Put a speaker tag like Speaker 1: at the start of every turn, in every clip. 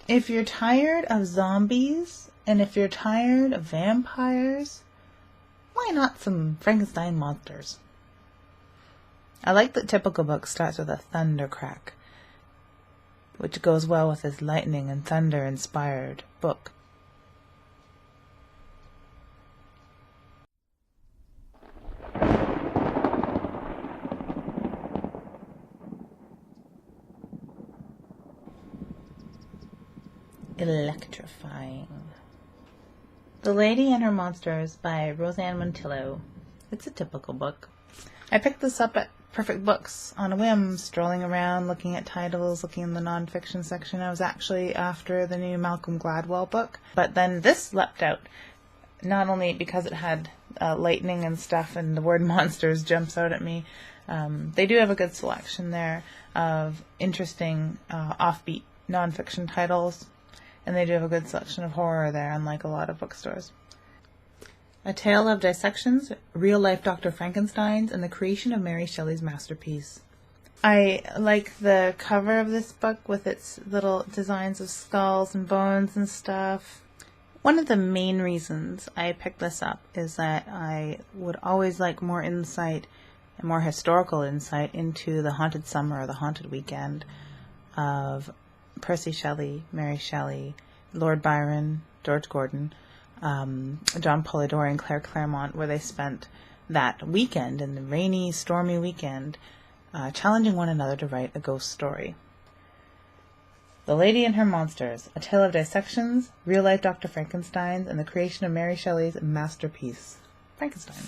Speaker 1: If you're tired of zombies, and if you're tired of vampires, why not some Frankenstein monsters? I like that typical book starts with a thunder crack, which goes well with his lightning and thunder inspired book. Electrifying. The Lady and Her Monsters by Roseanne Montillo. It's a typical book. I picked this up at Perfect Books on a whim, strolling around, looking at titles, looking in the nonfiction section. I was actually after the new Malcolm Gladwell book, but then this leapt out, not only because it had lightning and stuff and the word monsters jumps out at me. They do have a good selection there of interesting offbeat nonfiction titles. And they do have a good selection of horror there, unlike a lot of bookstores. A Tale of Dissections, Real-Life Dr. Frankensteins, and the Creation of Mary Shelley's Masterpiece. I like the cover of this book with its little designs of skulls and bones and stuff. One of the main reasons I picked this up is that I would always like more insight and more historical insight into the haunted summer or the haunted weekend of Percy Shelley, Mary Shelley, Lord Byron, George Gordon, John Polidori, and Claire Clairmont, where they spent that weekend, in the rainy, stormy weekend, challenging one another to write a ghost story. The Lady and Her Monsters, A Tale of Dissections, Real-Life Dr. Frankensteins, and the Creation of Mary Shelley's Masterpiece, Frankenstein.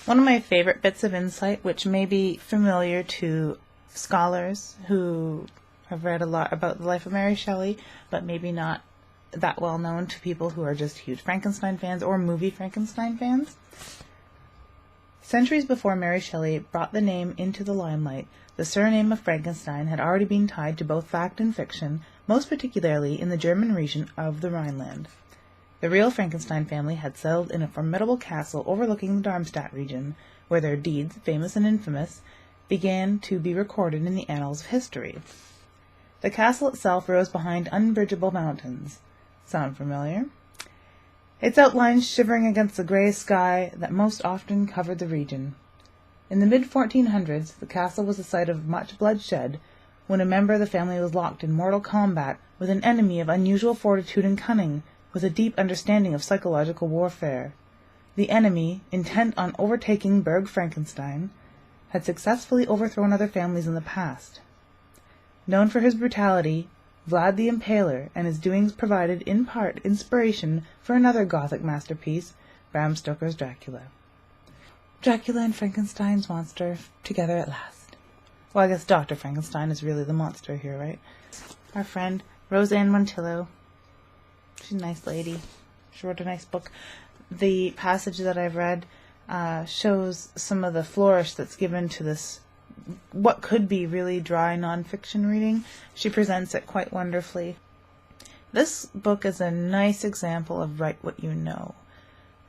Speaker 1: One of my favorite bits of insight, which may be familiar to scholars who have read a lot about the life of Mary Shelley, but maybe not that well known to people who are just huge Frankenstein fans or movie Frankenstein fans. Centuries before Mary Shelley brought the name into the limelight, the surname of Frankenstein had already been tied to both fact and fiction, most particularly in the German region of the Rhineland. The real Frankenstein family had settled in a formidable castle overlooking the Darmstadt region, where their deeds, famous and infamous, began to be recorded in the annals of history. The castle itself rose behind unbridgeable mountains. Sound familiar? Its outlines shivering against the grey sky that most often covered the region. In the mid-1400s, the castle was the site of much bloodshed, when a member of the family was locked in mortal combat with an enemy of unusual fortitude and cunning, with a deep understanding of psychological warfare. The enemy, intent on overtaking Burg Frankenstein, had successfully overthrown other families in the past. Known for his brutality, Vlad the Impaler and his doings provided in part inspiration for another Gothic masterpiece, Bram Stoker's Dracula. Dracula and Frankenstein's monster together at last. Well, I guess Dr. Frankenstein is really the monster here, right? Our friend, Roseanne Montillo. She's a nice lady. She wrote a nice book. The passage that I've read shows some of the flourish that's given to this, what could be really dry nonfiction reading. She presents it quite wonderfully. This book is a nice example of write what you know.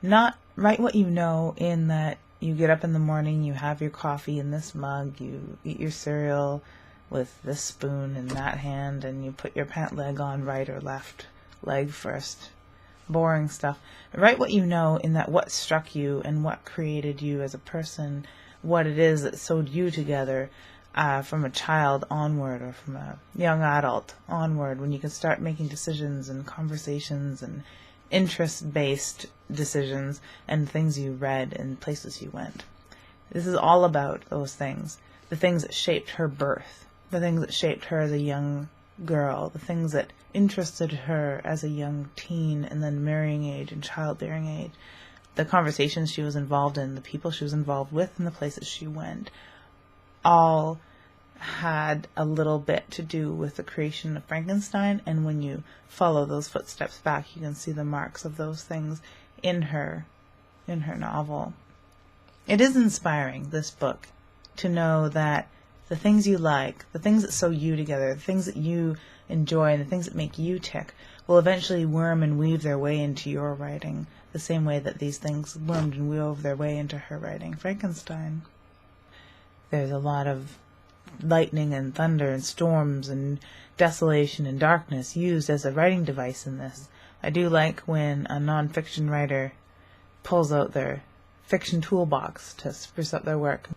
Speaker 1: Not write what you know in that you get up in the morning, you have your coffee in this mug, you eat your cereal with this spoon in that hand, and you put your pant leg on right or left leg first. Boring stuff. Write what you know in that what struck you and what created you as a person, what it is that sewed you together from a child onward, or from a young adult onward, when you can start making decisions and conversations and interest-based decisions and things you read and places you went. This is all about those things, the things that shaped her birth, the things that shaped her as a young girl, the things that interested her as a young teen and then marrying age and childbearing age, the conversations she was involved in, the people she was involved with, and the places she went, all had a little bit to do with the creation of Frankenstein. And when you follow those footsteps back, you can see the marks of those things in her novel. It is inspiring, this book, to know that the things you like, the things that sew you together, the things that you enjoy, and the things that make you tick will eventually worm and weave their way into your writing, the same way that these things wormed and wove their way into her writing, Frankenstein. There's a lot of lightning and thunder and storms and desolation and darkness used as a writing device in this. I do like when a nonfiction writer pulls out their fiction toolbox to spruce up their work.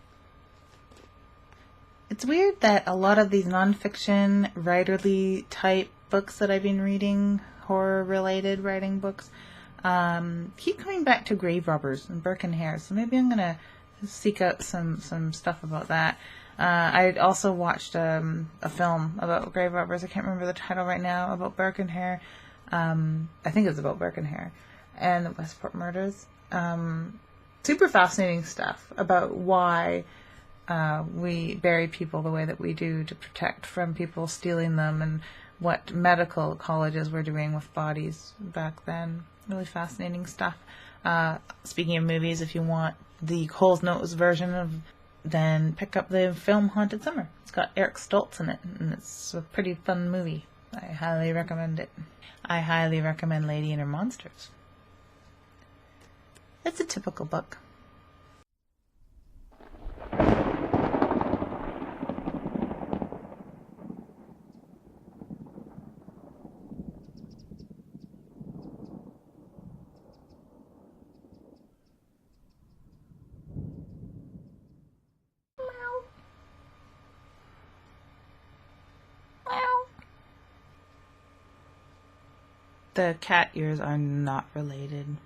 Speaker 1: It's weird that a lot of these nonfiction, writerly type books that I've been reading, horror-related writing books, keep coming back to grave robbers and Burke and Hare. So maybe I'm going to seek out some stuff about that. I also watched a film about grave robbers. I can't remember the title right now, about Burke and Hare. I think it's about Burke and Hare and the Westport murders. Super fascinating stuff about why we bury people the way that we do to protect from people stealing them, and what medical colleges were doing with bodies back then. Really fascinating stuff. Speaking of movies, if you want the Coles Notes version then pick up the film Haunted Summer. It's got Eric Stoltz in it, and it's a pretty fun movie. I highly recommend it. I highly recommend Lady and Her Monsters. It's a typical book. The cat ears are not related.